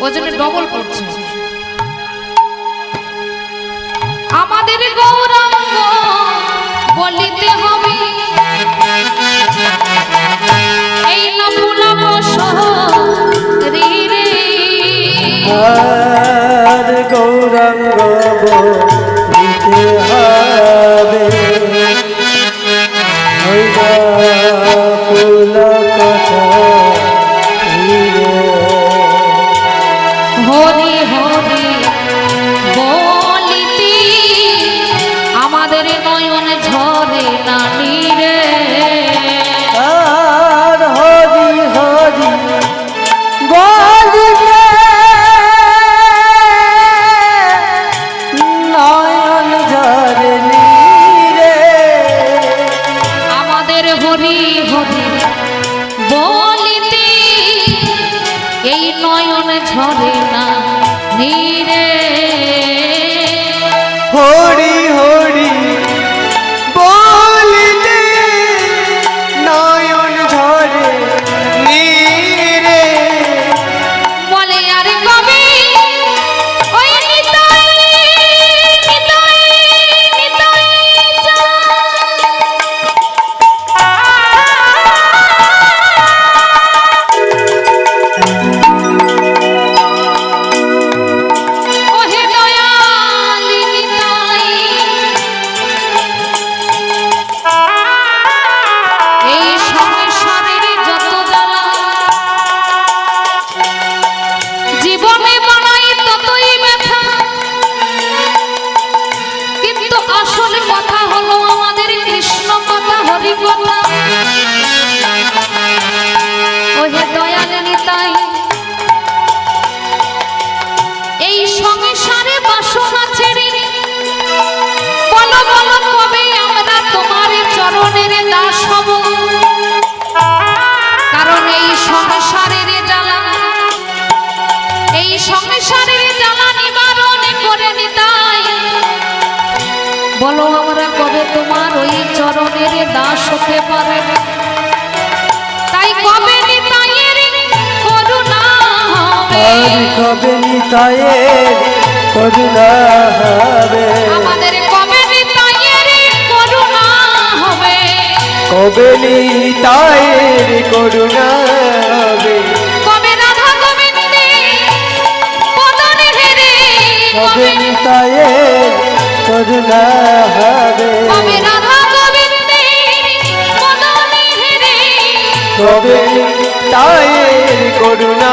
ওই জন্য ডবল করছে। আমাদের গৌরাঙ্গ বলিতে হবে, এই না ভুলাবো শরীরে। আর গৌরাঙ্গ বলিতে হবে, ওই ফুল কথা হরি হরি বলিতে আমাদের নয়ন ঝরে নানি রে। আর হরি হরি বলিতে নয়ন ঝরে রে। আমাদের হরি হরি বলিতে এই নয়ন ঝরে না নীরে। হরি হরি বলিতে নয়ন ঝরে নীরে। বলে আর কবি ওই নিতাই নিতাই নিতাই ওহে দয়ালি নিতাই, এই সংসারের যত জ্বালা জীবনে বানাই ততই ব্যথা, কিন্তু আসল কথা হলো আমাদের কৃষ্ণ কথা হরি কথা। ওহে দয়াল নিতাই, এই সংসারে বাসনা ছেড়ে বলো বলো কবে আমরা তোমার চরণের দাস হব। কারণ এই সংসারের জ্বালা, এই সংসারের জ্বালা নিবারণ করে নিতাই, বলো আমরা কবে তোমার ওই চরণের দাস হতে পারে। তাই কবে নিতাইয়ের করুণা হবে, আর কবে নিতাইয়ের করুণা হবে, আমাদের কবে নিতাইয়ের করুণা হবে। কবে নিতাইয়ের করুণা হবে, কবে রাধা গোবিন্দে পদন হেরে, কবে নিতাইয়ের করুণা হবে, কবে রাধা গোবিন্দে পদন হেরে, কবে নিতাইয়ের করুণা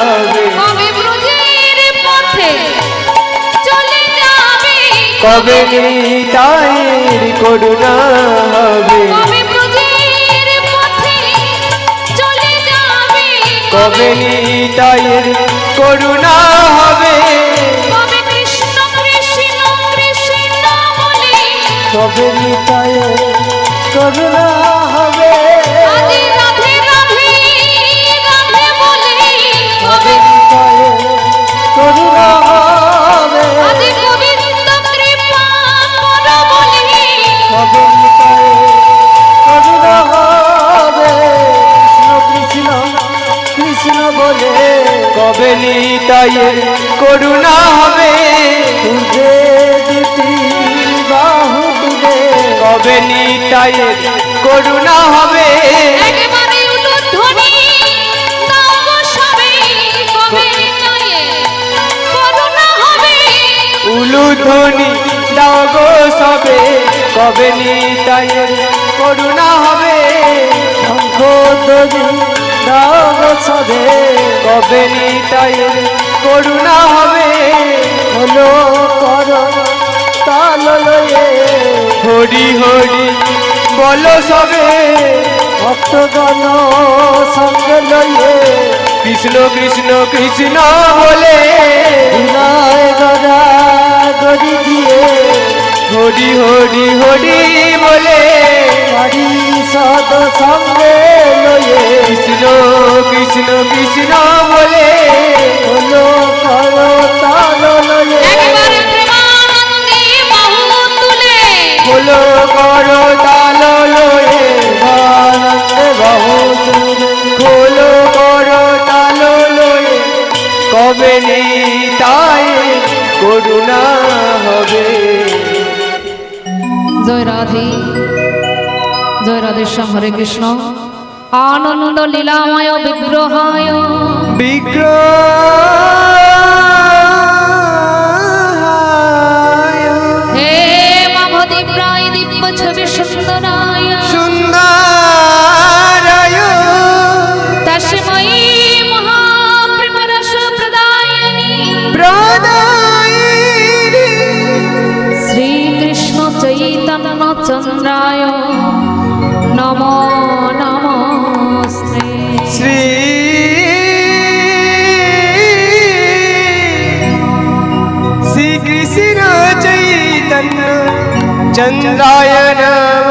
হবে, কবে ব্রজের পথে চলে যাবে, কবে নিতাইয়ের করুণা হবে, কবে ব্রজের পথে চলে যাবে, কবে নিতাইয়ের করুণা হবে, কবে কৃষ্ণ কৃষ্ণ কৃষ্ণ বলে কবে নিতাইয়ের করুণা হবে, আদি রাধে রাধে রাধে বলে, কবে নিতাইয়ের করুণা হবে, আদি গোবিন্দ কৃপা করো বলে, কবে নিতাইয়ের করুণা হবে, কৃষ্ণ কৃষ্ণ কৃষ্ণ বলে, কবে নিতাইয়ের করুণা হবে, তুঝে দুটি বাহু তুলে, কবে নিতাইয়ের করুণা হবে, একেবারে উলুধ্বনি দাও গো সবে, কবে নিতাইয়ের করুণা হবে, উলুধ্বনি দাও গো সবে, কবে নিতাইয়ের করুণা হবে, শঙ্খ ধ্বনি দাও গো সবে, কবে নিতাইয়ের করুণা হবে, হলো কর তাল লয়ে, হরি হরি বলো সবে, ভক্তগণ সঙ্গে লয়ে, কৃষ্ণ কৃষ্ণ কৃষ্ণ বলে, বিনয় গড়া গড়ি দিয়ে, হরি হরি হরি বলে, হরি সদ সঙ্গে লয়ে, কৃষ্ণ কৃষ্ণ কৃষ্ণ বলে, হলো কর তাল লয়ে, একেবারে প্রেমানন্দে বাহু তুলে, হলো কর তাল লয়ে, আনন্দে বহু খোলো কর তাল লয়ে, কবে নিতাই করুণা হবে। জয় রাধে, জয় রাধেশ্যাম, হরে কৃষ্ণ। আনন্দ লীলাময় বিগ্রহায় বিগ্রহায় হে মাভদীপ রায় দিব্য ছবি সুন্দরায় সুন্দরায় তস্মৈ মহাপ্রেম রস প্রদায়িনী প্রদায়িনী শ্রীকৃষ্ণ চৈতন্য চন্দ্রায় নমো নমস্তে। শ্রী শ্রীকৃষ্ণ চৈতন্য চন্দ্রায় নমঃ।